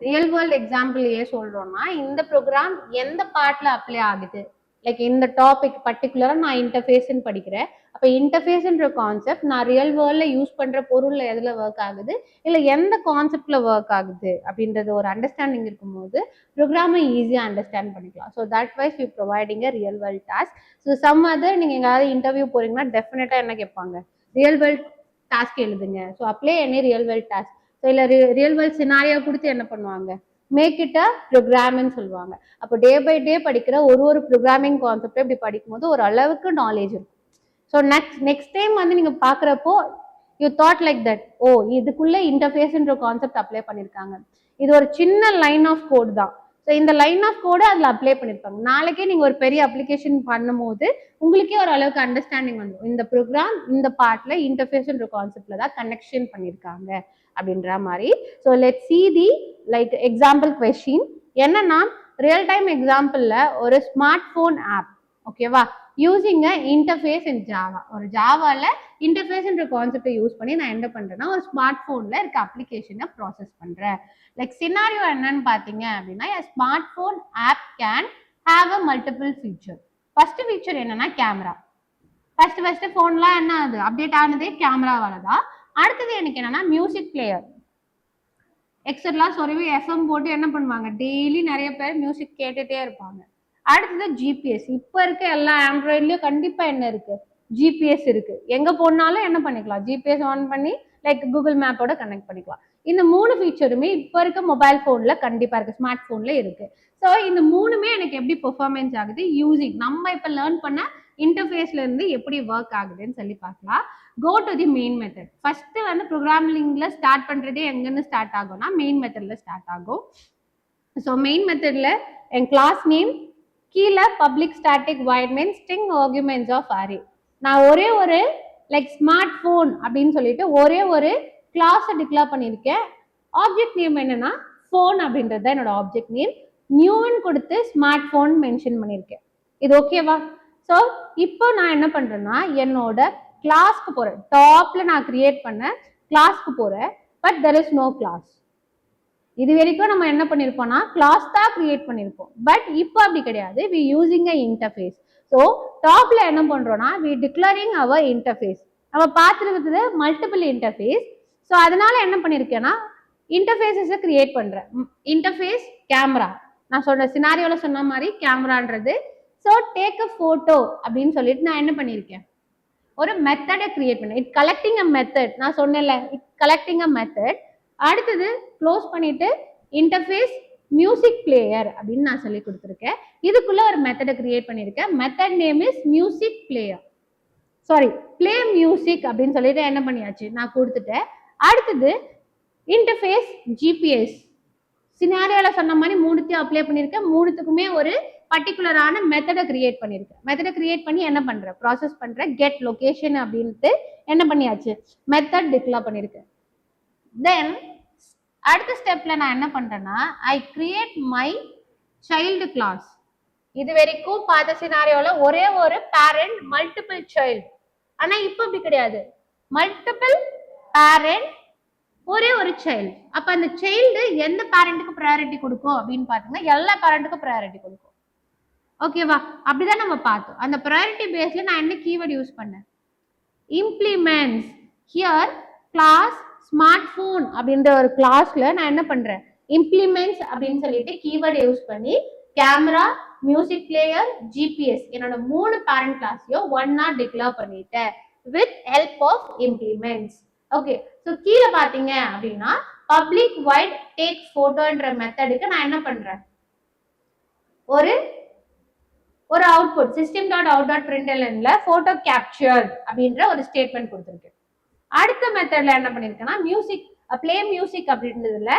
Real world example ஏன் சொல்றோம்னா, இந்த ப்ரோக்ராம் எந்த பார்ட்ல அப்ளை ஆகுது, லைக் இந்த டாபிக் பர்டிகுலரா நான் இன்டர்ஃபேஸ்ன்னு படிக்கிறேன். அப்ப இன்டர்ஃபேஸ்ன்ற கான்செப்ட் நான் ரியல் வேர்ல்ட்ல யூஸ் பண்ற பொருள்ல எதுல ஒர்க் ஆகுது, இல்ல எந்த கான்செப்ட்ல ஒர்க் ஆகுது அப்படின்றது ஒரு அண்டர்ஸ்டாண்டிங் இருக்கும்போது ப்ரோக்ராமை ஈஸியா அண்டர்ஸ்டாண்ட் பண்ணிக்கலாம். So that wise we providing a real world task. So some other நீங்க எங்காவது இன்டர்வியூ போறீங்கன்னா டெஃபினட்டா என்ன கேட்பாங்க, ரியல் வேர்ல்ட் டாஸ்க் எழுதுங்க. So apply any real world task. So இல்லை ரியல் வேர்ல்ட் சினாரியா கொடுத்து என்ன பண்ணுவாங்க, மேக் இட் அ ப்ரோக்ராம்னு சொல்லுவாங்க. அப்போ டே பை டே படிக்கிற ஒரு ப்ரோக்ராமிங் கான்செப்ட் இப்படி படிக்கும்போது ஒரு அளவுக்கு நாலேஜ் இருக்கும். ஸோ நெக்ஸ்ட் டைம் வந்து நீங்க பாக்குறப்போ யூ தாட் லைக் தட், ஓ இதுக்குள்ள இன்டர்ஃபேஸ்ன்ற கான்செப்ட் அப்ளை பண்ணிருக்காங்க, இது ஒரு சின்ன லைன் ஆஃப் கோட் தான். ஸோ இந்த லைன் ஆஃப் கோடு அதில் அப்ளை பண்ணியிருப்பாங்க. நாளைக்கே நீங்கள் ஒரு பெரிய அப்ளிகேஷன் பண்ணும்போது உங்களுக்கே ஒரு அளவுக்கு அண்டர்ஸ்டாண்டிங் வந்துடும், இந்த ப்ரோக்ராம் இந்த பார்ட்ல இன்டர்ஃபேஸ்ன்ற கான்செப்ட்ல தான் கனெக்ஷன் பண்ணியிருக்காங்க அப்படின்ற மாதிரி. So let see the like example question. என்னன்னா ரியல் டைம் எக்ஸாம்பிள்ல ஒரு ஸ்மார்ட் போன் ஆப், ஓகேவா, using a interface in Java. ஒரு ஜாவால இன்டர்ஃபேஸ்ன்ற கான்செப்டை யூஸ் பண்ணி நான் என்ன பண்றேன்னா ஒரு ஸ்மார்ட் போன்ல இருக்க அப்ளிகேஷனை ப்ராசஸ் பண்றேன். லைக் சினாரியோ என்னன்னு பாத்தீங்க அப்படின்னா, smartphone app can have a multiple feature. First feature என்னன்னா கேமரா. ஃபர்ஸ்ட் போன்லாம் என்ன ஆகுது, அப்டேட் ஆனதே கேமராவால தான். அடுத்தது எனக்கு என்னன்னா மியூசிக் பிளேயர். எக்ஸட்லாம் சொருவி எஃப்எம் போட்டு என்ன பண்ணுவாங்க, டெய்லி நிறைய பேர் மியூசிக் கேட்டுட்டே இருப்பாங்க. அடுத்தது ஜிபிஎஸ். இப்போ இருக்க எல்லா ஆண்ட்ராய்ட்லயும் கண்டிப்பா என்ன இருக்கு, ஜிபிஎஸ் இருக்கு. எங்க போனாலும் என்ன பண்ணிக்கலாம், ஜிபிஎஸ் ஆன் பண்ணி லைக் கூகுள் மேப்போட கனெக்ட் பண்ணிக்கலாம். இந்த 3 ஃபீச்சருமே இப்போ இருக்க மொபைல் போன்ல கண்டிப்பா இருக்கு, ஸ்மார்ட் போன்ல இருக்கு. ஸோ இந்த 3மே எனக்கு எப்படி பெர்ஃபார்மன்ஸ் ஆகுது, யூசிங் நம்ம இப்போ லேர்ன் பண்ண இன்டர்ஃபேஸ்ல இருந்து எப்படி ஒர்க் ஆகுதுன்னு சொல்லி பார்க்கலாம். Go to the main method. First வந்து ப்ரோக்ராமிங்ல ஸ்டார்ட் பண்றதே எங்கன்னு ஸ்டார்ட் ஆகும்னா மெயின் மெத்தட்ல ஸ்டார்ட் ஆகும். ஸோ மெயின் மெத்தட்ல என் கிளாஸ் நேம், கீழே public static void main string arguments of array. நான் ஒரே ஒரு லைக் ஸ்மார்ட் போன் அப்படின்னு சொல்லிட்டு ஒரே ஒரு கிளாஸை டிக்ளேர் பண்ணியிருக்கேன். ஆப்ஜெக்ட் நேம் என்னன்னா போன் அப்படின்றது தான் என்னோட ஆப்ஜெக்ட் நேம். நியூன்னு கொடுத்து ஸ்மார்ட் போன் மென்ஷன் பண்ணியிருக்கேன். இது ஓகேவா? ஸோ இப்போ நான் என்ன பண்றேன்னா என்னோட கிளாஸ்க்கு போறேன். டாப்ல நான் கிரியேட் பண்ண கிளாஸ்க்கு போறேன். But there is no class. இது வரைக்கும் நம்ம என்ன பண்ணிருப்போம்னா கிளாஸ் தான் கிரியேட் பண்ணிருப்போம். பட் இப்போ அப்படி கிடையாது, we using a interface. So டாப்ல என்ன பண்றோம்னா வி டிக்ளரிங் அவர் இன்டர்ஃபேஸ். நம்ம பார்த்துருக்கிறது மல்டிபிள் இன்டர்ஃபேஸ். ஸோ அதனால என்ன பண்ணிருக்கேன்னா இன்டர்ஃபேஸஸை கிரியேட் பண்றேன். இன்டர்ஃபேஸ் கேமரா, நான் சொன்ன சினாரியோல சொன்ன மாதிரி கேமரான்றது. ஸோ டேக் அ போட்டோ அப்படின்னு சொல்லிட்டு நான் என்ன பண்ணியிருக்கேன், ஒரு மெத்தடை கிரியேட் பண்ணேன். It collecting a method. நான் சொன்னேன்ல, இட் கலெக்டிங் அ மெத்தட். அடுத்தது க்ளோஸ் பண்ணிட்டு இன்டர்ஃபேஸ் மியூசிக் பிளேயர் அப்படின்னு நான் சொல்லி கொடுத்துருக்கேன். இதுக்குள்ள ஒரு மெத்தடை கிரியேட் பண்ணியிருக்கேன். Method name is music player, sorry play music அப்படின்னு சொல்லிட்டு என்ன பண்ணியாச்சு நான் கொடுத்துட்டேன். அடுத்தது இன்டர்ஃபேஸ் ஜிபிஎஸ். சினாரியோல சொன்ன மாதிரி 3த்தையும் அப்ளை பண்ணியிருக்கேன். 3த்துக்குமே ஒரு பர்டிகுலரான மெத்தடை கிரியேட் பண்ணியிருக்கேன். மெத்தடை கிரியேட் பண்ணி என்ன பண்றேன், ப்ராசஸ் பண்றேன். கெட் லொகேஷன் அப்படின்ட்டு என்ன பண்ணியாச்சு, மெத்தட் டிக்ளேர் பண்ணியிருக்கேன். தென் அடுத்த ஸ்டெப்ல நான் என்ன பண்றேன்னா ஐ கிரியேட் மை சைல்டு கிளாஸ். இது வரைக்கும் பார்த்த சினாரியோல ஒரே ஒரு பேரண்ட் மல்டிபிள் சைல்டு. ஆனா இப்போ அப்படி கிடையாது, மல்டிபிள் பேரண்ட் ஒரே ஒரு சைல்டு. அப்ப அந்த சைல்டு எந்த பேரண்ட்டுக்கு ப்ரையாரிட்டி கொடுக்கும் அப்படின்னு பாத்தீங்கன்னா எல்லா பேரண்ட்டுக்கும் ப்ரையாரிட்டி கொடுக்கும். ஓகேவா? அப்படிதான் நம்ம பார்த்தோம். அந்த ப்ரையாரிட்டி பேஸ்ல நான் என்ன கீவேர்ட் யூஸ் பண்ணேன், implements. Here class smart phone அப்படின்ற ஒரு கிளாஸ்ல நான் என்ன பண்றேன், இம்ப்ளிமெண்ட்ஸ் அப்படின்னு சொல்லிட்டு கீவேர்ட் யூஸ் பண்ணி கேமரா, மியூசிக் பிளேயர், ஜிபிஎஸ் என்னோட 3 பேரண்ட் கிளாஸையும் ஒன்னா டிக்ளேர் பண்ணிட்டேன் with help of implements. Okay, so கீழே பார்த்தீங்க அப்படின்னா பப்ளிக் வைட் டேக் போட்டோன்ற மெத்தடுக்கு நான் என்ன பண்றேன், ஒரு ஒரு output system dot out dot பிரிண்டெல்ல போட்டோ கேப்சர் அப்படின்ற ஒரு ஸ்டேட்மெண்ட் கொடுத்துருக்கேன். அடுத்த மெத்தட்ல என்ன பண்ணிருக்கேன்னா மியூசிக் பிளே மியூசிக் அப்படின்றதுல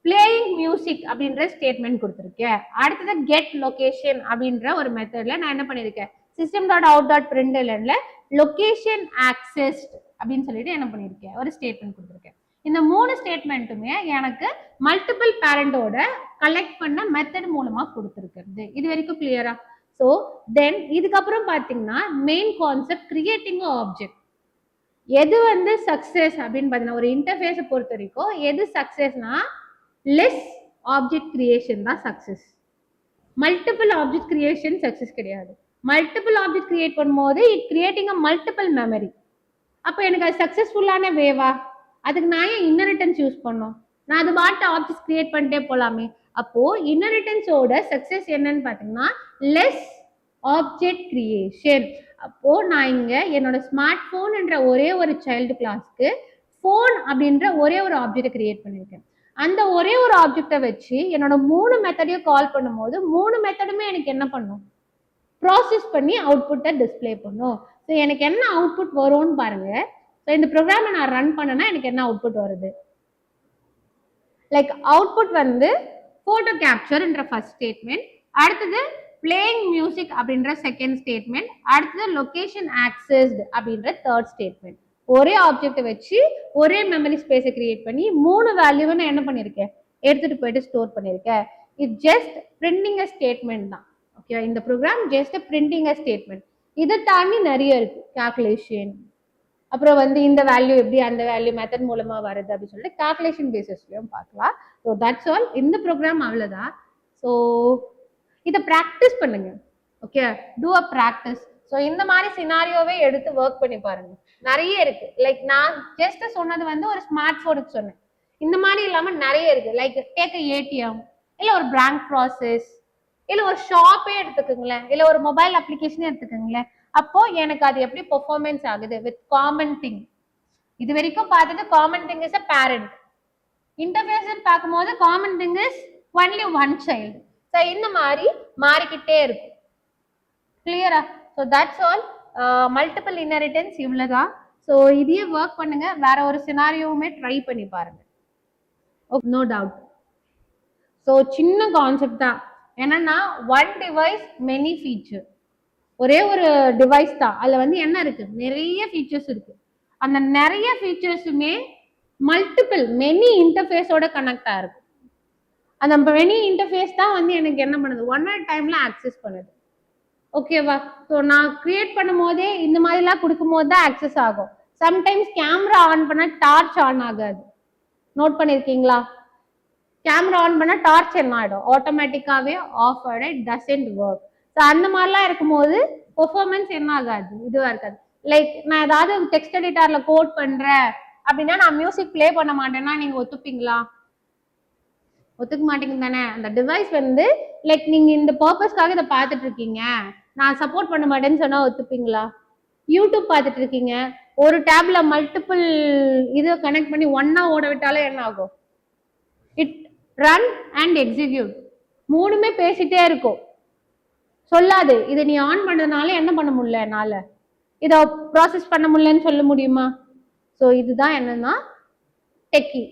பிளேயிங் மியூசிக் அப்படின்ற ஸ்டேட்மெண்ட் கொடுத்துருக்கேன். அடுத்தது கெட் லொகேஷன் அப்படின்ற ஒரு மெத்தட்ல நான் என்ன பண்ணிருக்கேன், சிஸ்டம் டாட் அவுட் டாட் பிரிண்டெல்ல லொகேஷன் ஆக்சஸ்ட் அப்படின்னு சொல்லிட்டு என்ன பண்ணிருக்கேன், ஒரு ஸ்டேட்மெண்ட் கொடுத்துருக்கேன். இந்த 3 ஸ்டேட்மெண்ட்டுமே எனக்கு மல்டிபிள் பேரண்டோட கலெக்ட் பண்ண மெத்தட் மூலமா கொடுத்துருக்கிறது. இது வரைக்கும் கிளியரா? ஸோ தென் இதுக்கப்புறம் பார்த்தீங்கன்னா மெயின் கான்செப்ட் கிரியேட்டிங் ஆப்ஜெக்ட். எது வந்து சக்சஸ் அப்படின்னு பார்த்தீங்கன்னா ஒரு இன்டர்ஃபேஸை பொறுத்த வரைக்கும் எது சக்சஸ்னா லெஸ் ஆப்ஜெக்ட் கிரியேஷன் தான் success. Multiple object creation success கிடையாது. மல்டிபிள் ஆப்ஜெக்ட் கிரியேட் பண்ணும்போது it creating a multiple memory. அப்போ எனக்கு அது சக்சஸ்ஃபுல்லான வேவா? அதுக்கு நான் ஏன் இன்னரிட்டன்ஸ் யூஸ் பண்ணோம்? நான் அது பாட்டு ஆப்ஜெக்ட் கிரியேட் பண்ணிட்டே போலாமே. அப்போ இன்னரிட்டன்ஸோட சக்சஸ் என்னன்னு பாத்தீங்கன்னா லெஸ் ஆப்ஜெக்ட் கிரியேஷன். அப்போ நான் இங்க என்னோட ஸ்மார்ட் போன் என்ற ஒரே ஒரு சைல்டு கிளாஸ்க்கு போன் அப்படின்ற ஒரே ஒரு ஆப்ஜெக்டை கிரியேட் பண்ணியிருக்கேன். அந்த ஒரே ஒரு ஆப்ஜெக்டை வச்சு என்னோட 3 மெத்தடையும் கால் பண்ணும்போது 3 மெத்தடுமே எனக்கு என்ன பண்ணும்? ப்ராசஸ் பண்ணி அவுட்புட்டை டிஸ்பிளே பண்ணும். ஸோ எனக்கு என்ன அவுட்புட் வரும்னு பாருங்க. ஸோ இந்த ப்ரோக்ராமை நான் ரன் பண்ணனா எனக்கு என்ன அவுட்புட் வருது? லைக் அவுட்புட் வந்து போட்டோ கேப்சர்ன்ற ஃபர்ஸ்ட் ஸ்டேட்மெண்ட், அடுத்தது பிளேயிங் மியூசிக் அப்படின்ற செகண்ட் ஸ்டேட்மெண்ட், அடுத்தது லொகேஷன் ஆக்சஸ்டு அப்படின்ற தேர்ட் ஸ்டேட்மெண்ட். ஒரே ஆப்ஜெக்டை வச்சு ஒரே மெமரி ஸ்பேஸை கிரியேட் பண்ணி 3 வேல்யூவை நான் என்ன பண்ணியிருக்கேன்? எடுத்துட்டு போயிட்டு ஸ்டோர் பண்ணியிருக்கேன். It just printing a statement தான். ஓகே, இந்த program just printing a statement. இதை தாண்டி நிறைய இருக்கு. கால்குலேஷன், அப்புறம் வந்து இந்த வேல்யூ எப்படி அந்த வேல்யூ மெத்தட் மூலமா வருது அப்படின்னு சொல்லிட்டு கால்குலேஷன் பேசிஸ்லயும் பார்க்கலாம். So that's all. இந்த ப்ரோக்ராம் அவ்வளோதான். ஸோ இதை ப்ராக்டிஸ் பண்ணுங்க. Okay, do a practice. So இந்த மாதிரி சினாரியோவே எடுத்து ஒர்க் பண்ணி பாருங்க. நிறைய இருக்கு. லைக் நான் ஜஸ்ட் சொன்னது வந்து ஒரு ஸ்மார்ட் போனுக்கு சொன்னேன். இந்த மாதிரி இல்லாம நிறைய இருக்கு. லைக் டேக் ஏடிஎம், இல்ல ஒரு பேங்க் ப்ராசஸ், இல்ல ஒரு ஷாப்பே எடுத்துக்கோங்களேன், இல்ல ஒரு மொபைல் அப்ளிகேஷனே எடுத்துக்கோங்களேன். அப்போ எனக்கு அது எப்படி பெர்ஃபார்மன்ஸ் ஆகுது வித் காமன் திங். இது வரைக்கும் பார்த்தது common thing is a parent. Interface பார்க்கும்போது common thing is only one child. So இந்த மாதிரி மாறிக்கிட்டே இருக்கும். கிளியரா? So that's all. Multiple inheritance இவ்வளவுதான். ஸோ இதையே ஒர்க் பண்ணுங்க. வேற ஒரு சினாரியோவுமே ட்ரை பண்ணி பாருங்க. No doubt. ஸோ சின்ன கான்செப்ட் தான். என்னன்னா ஒன் டிவைஸ் மெனி ஃபீச்சர். ஒரே ஒரு டிவைஸ் தான். அதுல வந்து என்ன இருக்கு? நிறைய ஃபீச்சர்ஸ் இருக்கு. அந்த நிறைய ஃபீச்சர்ஸுமே மல்டிபிள் மெனி இன்டர்ஃபேஸோட கனெக்ட் ஆயிருக்கு. அந்த மெனி இன்டர்ஃபேஸ் தான் வந்து எனக்கு என்ன பண்ணுது? ஒன் அட் டைம்ல ஆக்சஸ் பண்ணுது. ஓகேவா? ஸோ நான் கிரியேட் பண்ணும் போதே இந்த மாதிரிலாம் கொடுக்கும் போது தான் ஆக்சஸ் ஆகும். சம்டைம்ஸ் கேமரா ஆன் பண்ண டார்ச் ஆன் ஆகாது. நோட் பண்ணிருக்கீங்களா? கேமரா ஆன் பண்ண டார்ச் என்ன ஆயிடும்? ஆட்டோமேட்டிக்காவே ஆஃப் ஆயிடும். It doesn't work. ஸோ அந்த மாதிரிலாம் இருக்கும்போது பெர்ஃபார்மன்ஸ் என்ன ஆகாது? இதுவா இருக்காது. லைக் நான் ஏதாவது டெக்ஸ்ட் எடிட்டர்ல கோட் பண்றேன் அப்படின்னா நான் மியூசிக் பிளே பண்ண மாட்டேன்னா நீங்க ஒத்துப்பீங்களா? ஒத்துக்க மாட்டீங்க தானே? அந்த டிவைஸ் வந்து லைக் நீங்க இந்த பர்பஸ்க்காக இதை பார்த்துட்டு இருக்கீங்க, நான் சப்போர்ட் பண்ண மாட்டேன்னு சொன்னா ஒத்துப்பீங்களா? யூடியூப் பார்த்துட்டு இருக்கீங்க, ஒரு டேப்ல மல்டிபிள் இதை கனெக்ட் பண்ணி ஒன்னா ஓட விட்டாலே என்ன ஆகும்? It run and execute. மூணுமே பேசிட்டே இருக்கும். சொல்லாது இதை நீ ஆன் பண்ணதுனால என்ன பண்ண முடியல, என்னால இதை ப்ராசஸ் பண்ண முடியலன்னு சொல்ல முடியுமா? ஸோ இதுதான் என்னன்னா டெக்கி.